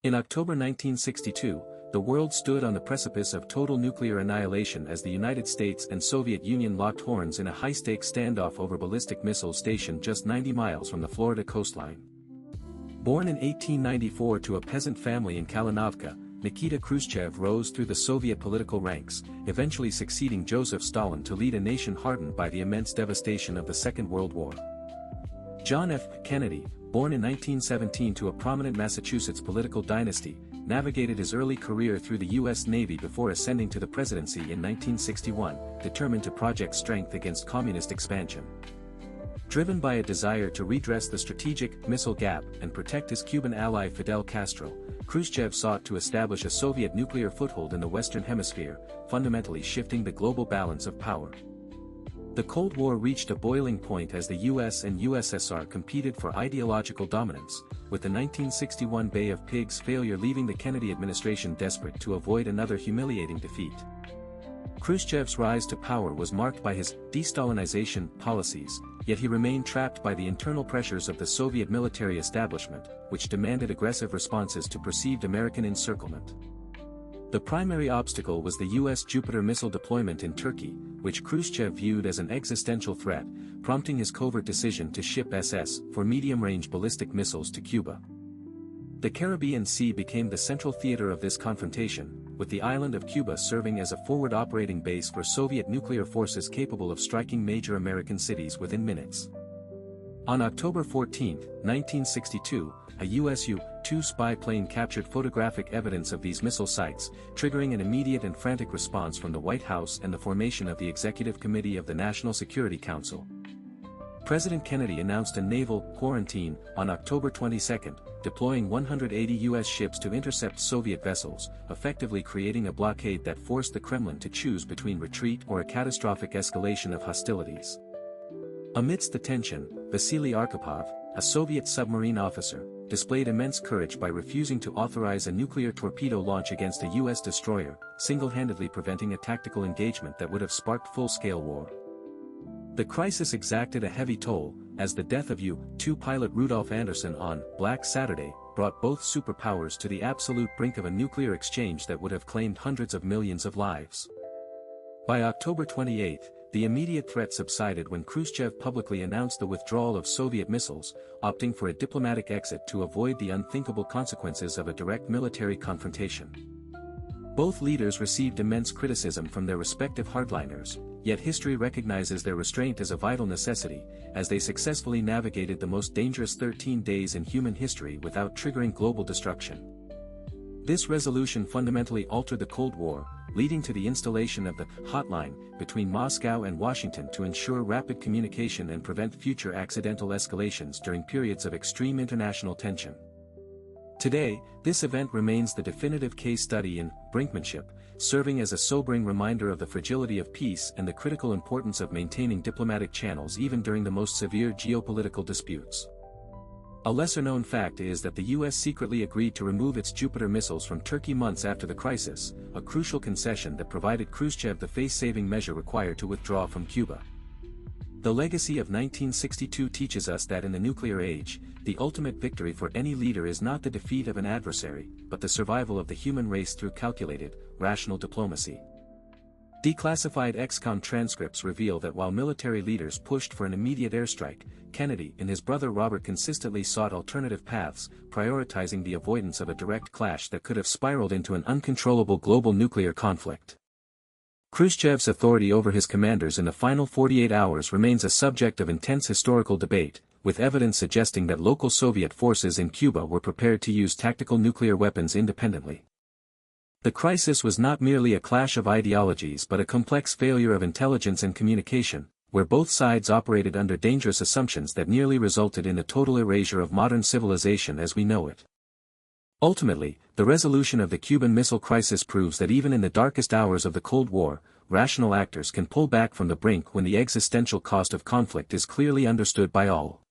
In October 1962, the world stood on the precipice of total nuclear annihilation as the United States and Soviet Union locked horns in a high-stakes standoff over ballistic missiles stationed just 90 miles from the Florida coastline. Born in 1894 to a peasant family in Kalinovka, Nikita Khrushchev rose through the Soviet political ranks, eventually succeeding Joseph Stalin to lead a nation hardened by the immense devastation of the Second World War. John F. Kennedy, born in 1917 to a prominent Massachusetts political dynasty, navigated his early career through the U.S. Navy before ascending to the presidency in 1961, determined to project strength against communist expansion. Driven by a desire to redress the strategic missile gap and protect his Cuban ally Fidel Castro, Khrushchev sought to establish a Soviet nuclear foothold in the Western Hemisphere, fundamentally shifting the global balance of power. The Cold War reached a boiling point as the US and USSR competed for ideological dominance, with the 1961 Bay of Pigs failure leaving the Kennedy administration desperate to avoid another humiliating defeat. Khrushchev's rise to power was marked by his de-Stalinization policies, yet he remained trapped by the internal pressures of the Soviet military establishment, which demanded aggressive responses to perceived American encirclement. The primary obstacle was the U.S. Jupiter missile deployment in Turkey, which Khrushchev viewed as an existential threat, prompting his covert decision to ship SS for medium-range ballistic missiles to Cuba. The Caribbean Sea became the central theater of this confrontation, with the island of Cuba serving as a forward operating base for Soviet nuclear forces capable of striking major American cities within minutes. On October 14, 1962, a US U-2 spy plane captured photographic evidence of these missile sites, triggering an immediate and frantic response from the White House and the formation of the Executive Committee of the National Security Council. President Kennedy announced a naval quarantine on October 22, deploying 180 U.S. ships to intercept Soviet vessels, effectively creating a blockade that forced the Kremlin to choose between retreat or a catastrophic escalation of hostilities. Amidst the tension, Vasily Arkhipov, a Soviet submarine officer, displayed immense courage by refusing to authorize a nuclear torpedo launch against a U.S. destroyer, single-handedly preventing a tactical engagement that would have sparked full-scale war. The crisis exacted a heavy toll, as the death of U-2 pilot Rudolf Anderson on Black Saturday brought both superpowers to the absolute brink of a nuclear exchange that would have claimed hundreds of millions of lives. By October 28, the immediate threat subsided when Khrushchev publicly announced the withdrawal of Soviet missiles, opting for a diplomatic exit to avoid the unthinkable consequences of a direct military confrontation. Both leaders received immense criticism from their respective hardliners, yet history recognizes their restraint as a vital necessity, as they successfully navigated the most dangerous 13 days in human history without triggering global destruction. This resolution fundamentally altered the Cold War, leading to the installation of the hotline between Moscow and Washington to ensure rapid communication and prevent future accidental escalations during periods of extreme international tension. Today, this event remains the definitive case study in brinkmanship, serving as a sobering reminder of the fragility of peace and the critical importance of maintaining diplomatic channels even during the most severe geopolitical disputes. A lesser-known fact is that the U.S. secretly agreed to remove its Jupiter missiles from Turkey months after the crisis, a crucial concession that provided Khrushchev the face-saving measure required to withdraw from Cuba. The legacy of 1962 teaches us that in the nuclear age, the ultimate victory for any leader is not the defeat of an adversary, but the survival of the human race through calculated, rational diplomacy. Declassified ExComm transcripts reveal that while military leaders pushed for an immediate airstrike, Kennedy and his brother Robert consistently sought alternative paths, prioritizing the avoidance of a direct clash that could have spiraled into an uncontrollable global nuclear conflict. Khrushchev's authority over his commanders in the final 48 hours remains a subject of intense historical debate, with evidence suggesting that local Soviet forces in Cuba were prepared to use tactical nuclear weapons independently. The crisis was not merely a clash of ideologies but a complex failure of intelligence and communication, where both sides operated under dangerous assumptions that nearly resulted in the total erasure of modern civilization as we know it. Ultimately, the resolution of the Cuban Missile Crisis proves that even in the darkest hours of the Cold War, rational actors can pull back from the brink when the existential cost of conflict is clearly understood by all.